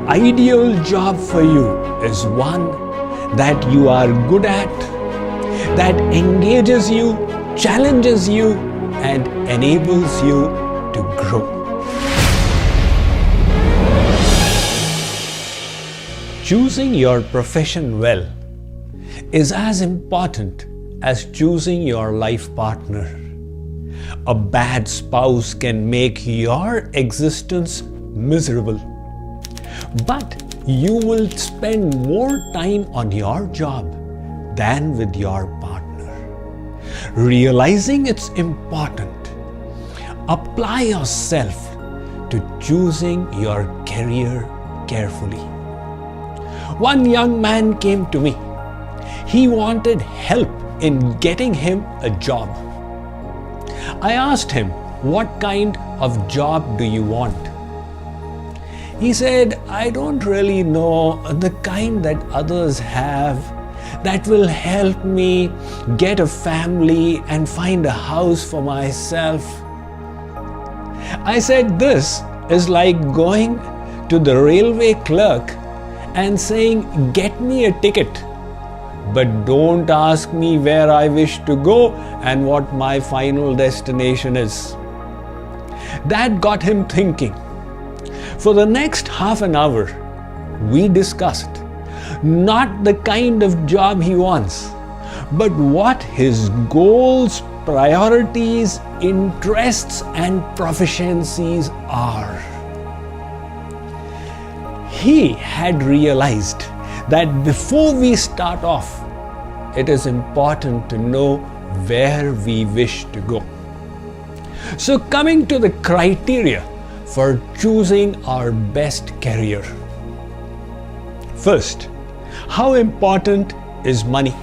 ideal job for you is one that you are good at, that engages you, challenges you, and enables you to grow. Choosing your profession well is as important as choosing your life partner. A bad spouse can make your existence miserable, but you will spend more time on your job than with your partner. Realizing it's important, apply yourself to choosing your career carefully. One young man came to me. He wanted help in getting him a job. I asked him, "What kind of job do you want?" He said, "I don't really know, the kind that others have that will help me get a family and find a house for myself." I said, "This is like going to the railway clerk and saying, 'Get me a ticket, but don't ask me where I wish to go and what my final destination is.'" That got him thinking. For the next half an hour, we discussed not the kind of job he wants, but what his goals, priorities, interests, and proficiencies are. He had realized that before we start off, it is important to know where we wish to go. So, coming to the criteria for choosing our best career. First, how important is money?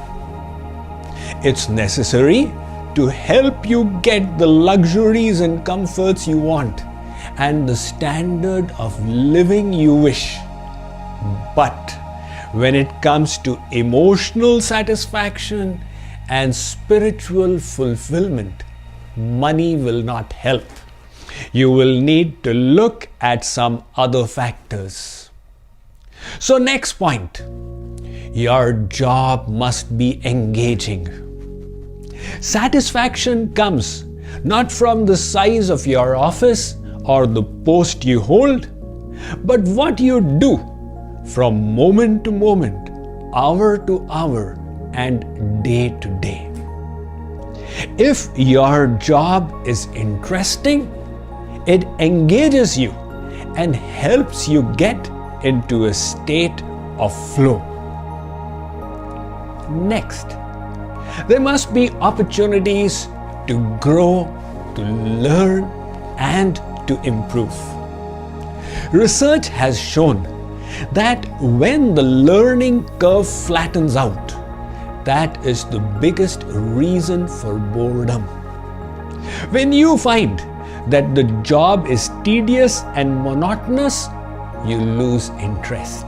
It's necessary to help you get the luxuries and comforts you want and the standard of living you wish. But when it comes to emotional satisfaction and spiritual fulfillment, money will not help. You will need to look at some other factors. So, next point, your job must be engaging. Satisfaction comes not from the size of your office or the post you hold, but what you do from moment to moment, hour to hour, and day to day. If your job is interesting, it engages you and helps you get into a state of flow. Next, there must be opportunities to grow, to learn, and to improve. Research has shown that when the learning curve flattens out, that is the biggest reason for boredom. When you find that the job is tedious and monotonous, you lose interest.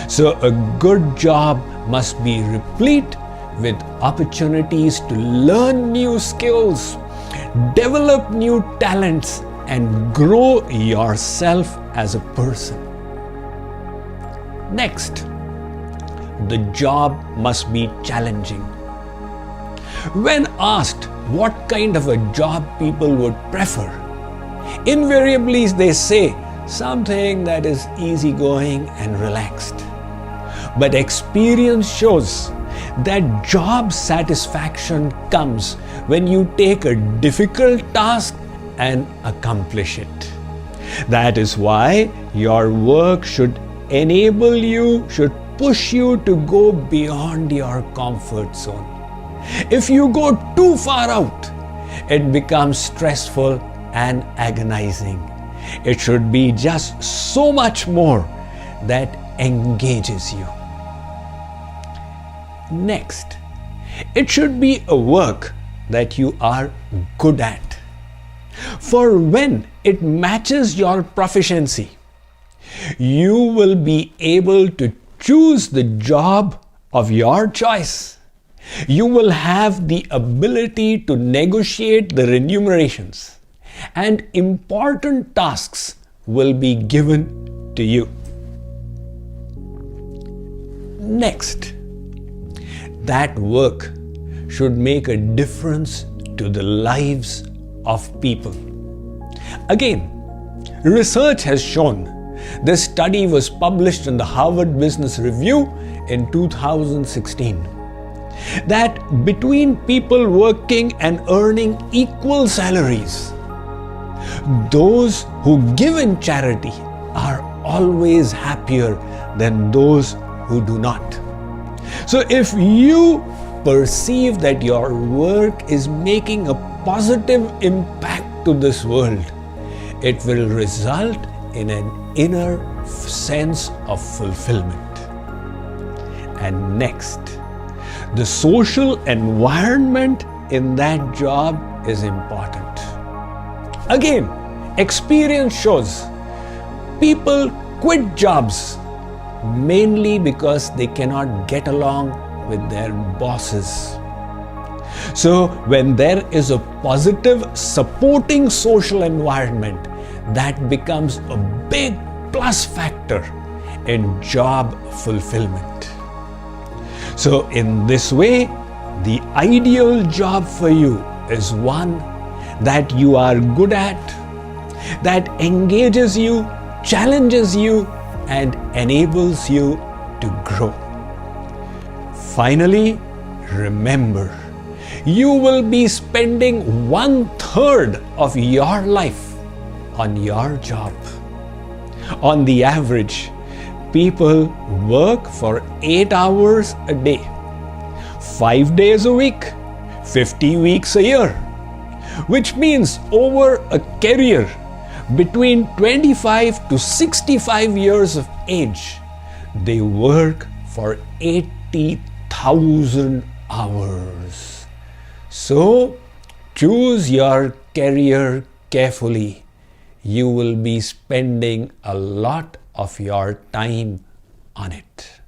So a good job must be replete with opportunities to learn new skills, develop new talents, and grow yourself as a person. Next, the job must be challenging. When asked what kind of a job people would prefer, invariably they say something that is easygoing and relaxed. But experience shows that job satisfaction comes when you take a difficult task and accomplish it. That is why your work should enable you, should push you to go beyond your comfort zone. If you go too far out, it becomes stressful and agonizing. It should be just so much more that engages you. Next, it should be a work that you are good at. For when it matches your proficiency, you will be able to choose the job of your choice. You will have the ability to negotiate the remunerations, and important tasks will be given to you. Next, that work should make a difference to the lives of people. Again, research has shown, this study was published in the Harvard Business Review in 2016, that between people working and earning equal salaries, those who give in charity are always happier than those who do not. So if you perceive that your work is making a positive impact to this world, it will result in an inner sense of fulfillment. And next, the social environment in that job is important. Again, experience shows people quit jobs mainly because they cannot get along with their bosses. So when there is a positive, supporting social environment, that becomes a big plus factor in job fulfillment. So in this way, the ideal job for you is one that you are good at, that engages you, challenges you, and enables you to grow. Finally, remember, you will be spending 1/3 of your life on your job. On the average, people work for 8 hours a day, 5 days a week, 50 weeks a year, which means over a career between 25 to 65 years of age, they work for 80,000 hours. So, choose your career carefully. You will be spending a lot of your time on it.